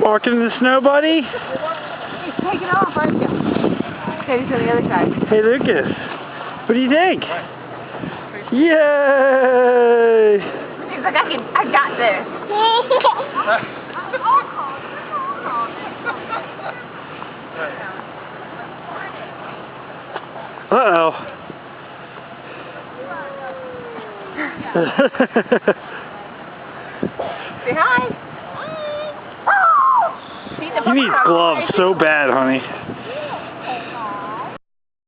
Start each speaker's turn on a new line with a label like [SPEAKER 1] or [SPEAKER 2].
[SPEAKER 1] Walking in the snow, buddy?
[SPEAKER 2] He's taking off, aren't you? Okay, he's on the other side.
[SPEAKER 1] Hey, Lucas. What do you think? Yay!
[SPEAKER 2] He's like, I got this.
[SPEAKER 1] Uh-oh.
[SPEAKER 2] Say hi.
[SPEAKER 1] He needs gloves so bad, honey.